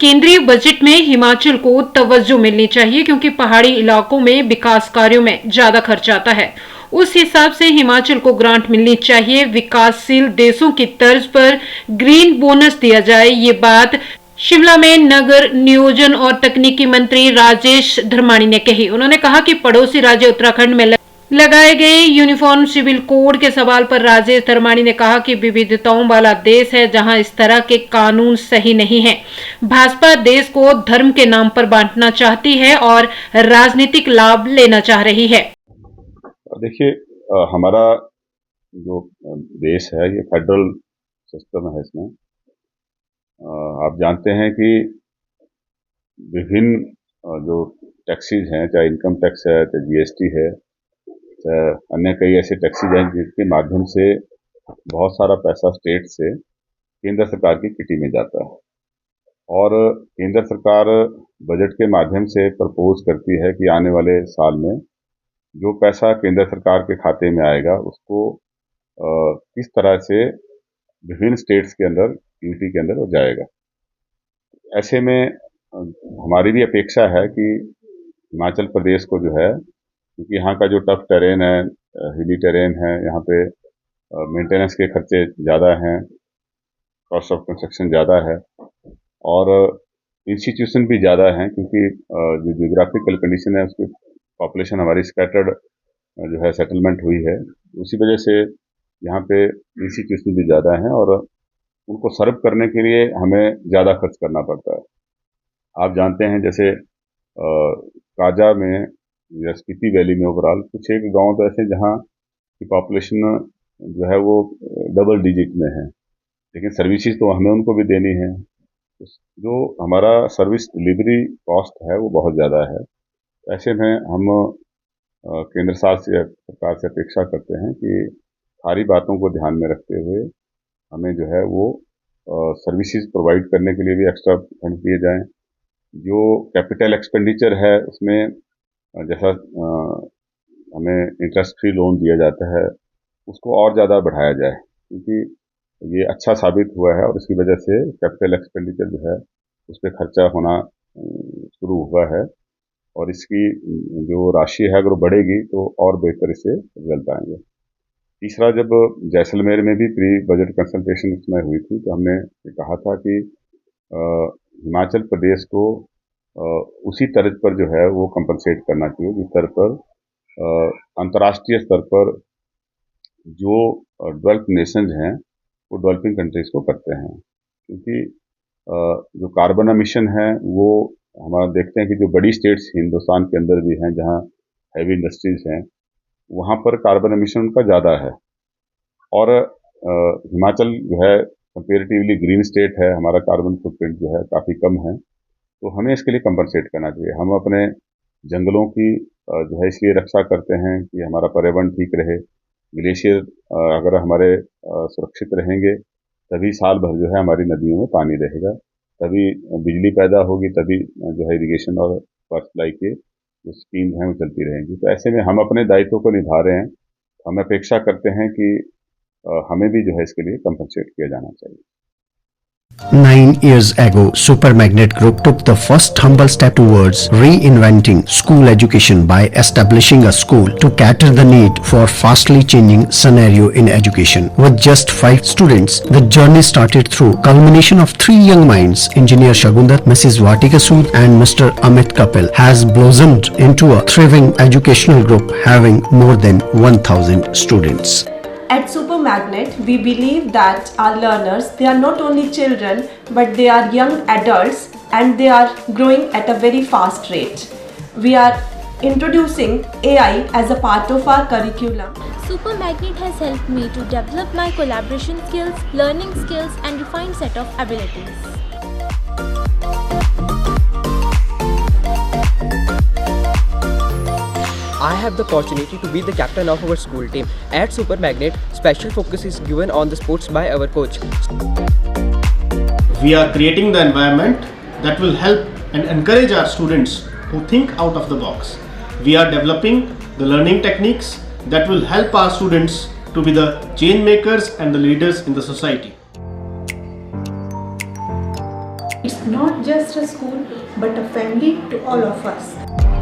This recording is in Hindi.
केंद्रीय बजट में हिमाचल को तवज्जो मिलनी चाहिए क्योंकि पहाड़ी इलाकों में विकास कार्यों में ज्यादा खर्च आता है। उस हिसाब से हिमाचल को ग्रांट मिलनी चाहिए। विकासशील देशों की तर्ज पर ग्रीन बोनस दिया जाए। ये बात शिमला में नगर नियोजन और तकनीकी मंत्री राजेश धर्माणी ने कही। उन्होंने कहा कि पड़ोसी राज्य उत्तराखंड में लगाए गए यूनिफॉर्म सिविल कोड के सवाल पर राजेश धर्माणी ने कहा कि विविधताओं वाला देश है जहां इस तरह के कानून सही नहीं है। भाजपा देश को धर्म के नाम पर बांटना चाहती है और राजनीतिक लाभ लेना चाह रही है। देखिए, हमारा जो देश है ये फेडरल सिस्टम है। इसमें आप जानते हैं कि विभिन्न जो टैक्सेस हैं, चाहे इनकम टैक्स है, चाहे जीएसटी है, अन्य कई ऐसे टैक्सेस हैं जिसके माध्यम से बहुत सारा पैसा स्टेट से केंद्र सरकार की किटी में जाता है और केंद्र सरकार बजट के माध्यम से प्रपोज करती है कि आने वाले साल में जो पैसा केंद्र सरकार के खाते में आएगा उसको किस तरह से विभिन्न स्टेट्स के अंदर यूटी के अंदर वो जाएगा। ऐसे में हमारी भी अपेक्षा है कि हिमाचल प्रदेश को जो है, क्योंकि यहाँ का जो टफ टेरेन है, हिली टेरेन है, यहाँ पे मेंटेनेंस के खर्चे ज़्यादा हैं, कॉस्ट ऑफ कंस्ट्रक्शन ज़्यादा है और इंस्टीट्यूशन भी ज़्यादा हैं, क्योंकि जो जियोग्राफिकल कंडीशन है उसकी पॉपुलेशन हमारी स्कैटर्ड जो है सेटलमेंट हुई है, उसी वजह से यहाँ पे इंस्टीट्यूशन भी ज़्यादा हैं और उनको सर्व करने के लिए हमें ज़्यादा खर्च करना पड़ता है। आप जानते हैं जैसे काजा में या स्पीति वैली में ओवरऑल कुछ एक गांव तो ऐसे जहां की पॉपुलेशन जो है वो डबल डिजिट में है, लेकिन सर्विसेज तो हमें उनको भी देनी है। जो हमारा सर्विस डिलीवरी कॉस्ट है वो बहुत ज़्यादा है। ऐसे में हम केंद्र सरकार से अपेक्षा करते हैं कि सारी बातों को ध्यान में रखते हुए हमें जो है वो सर्विसेज प्रोवाइड करने के लिए भी एक्स्ट्रा फंड दिए जाएं। जो कैपिटल एक्सपेंडिचर है उसमें जैसा हमें इंटरेस्ट फ्री लोन दिया जाता है उसको और ज़्यादा बढ़ाया जाए, क्योंकि ये अच्छा साबित हुआ है और इसकी वजह से कैपिटल एक्सपेंडिचर जो है उस पर खर्चा होना शुरू हुआ है और इसकी जो राशि है अगर बढ़ेगी तो और बेहतर इससे रिजल्ट आएंगे। तीसरा, जब जैसलमेर में भी प्री बजट कंसल्टेशन उसमें हुई थी तो हमने कहा था कि हिमाचल प्रदेश को उसी तर्ज पर जो है वो कंपनसेट करना चाहिए जिस स्तर पर अंतर्राष्ट्रीय स्तर पर जो डेवलप्ड नेशंस हैं वो डेवलपिंग कंट्रीज को करते हैं, क्योंकि जो कार्बन एमिशन है वो हमारा देखते हैं कि जो बड़ी स्टेट्स हिंदुस्तान के अंदर भी हैं जहाँ हैवी इंडस्ट्रीज हैं वहाँ पर कार्बन एमिशन का ज़्यादा है और हिमाचल जो है कंपेरेटिवली ग्रीन स्टेट है, हमारा कार्बन फुटप्रिंट जो है काफ़ी कम है, तो हमें इसके लिए कंपनसेट करना चाहिए। हम अपने जंगलों की जो है इसलिए रक्षा करते हैं कि हमारा पर्यावरण ठीक रहे। ग्लेशियर अगर हमारे सुरक्षित रहेंगे तभी साल भर जो है हमारी नदियों में पानी रहेगा, तभी बिजली पैदा होगी, तभी जो है इरिगेशन और वाटर सप्लाई के जो स्कीम्स हैं वो चलती रहेंगी। तो ऐसे में हम अपने दायित्व को निभा रहे हैं। हम अपेक्षा करते हैं कि हमें भी जो है इसके लिए कंपनसेट किया जाना चाहिए। 9 years ago, Super Magnet Group took the first humble step towards reinventing school education by establishing a school to cater the need for fastly changing scenario in education. With just 5 students, the journey started through culmination of 3 young minds, Engineer Shagundar, Mrs. Vatika Sood and Mr. Amit Kapil, has blossomed into a thriving educational group having more than 1,000 students. At Super Magnet, we believe that our learners, they are not only children, but they are young adults and they are growing at a very fast rate. We are introducing AI as a part of our curriculum. Super Magnet has helped me to develop my collaboration skills, learning skills and refined set of abilities. I have the opportunity to be the captain of our school team. At Super Magnet, special focus is given on the sports by our coach. We are creating the environment that will help and encourage our students who think out of the box. We are developing the learning techniques that will help our students to be the change makers and the leaders in the society. It's not just a school but a family to all of us.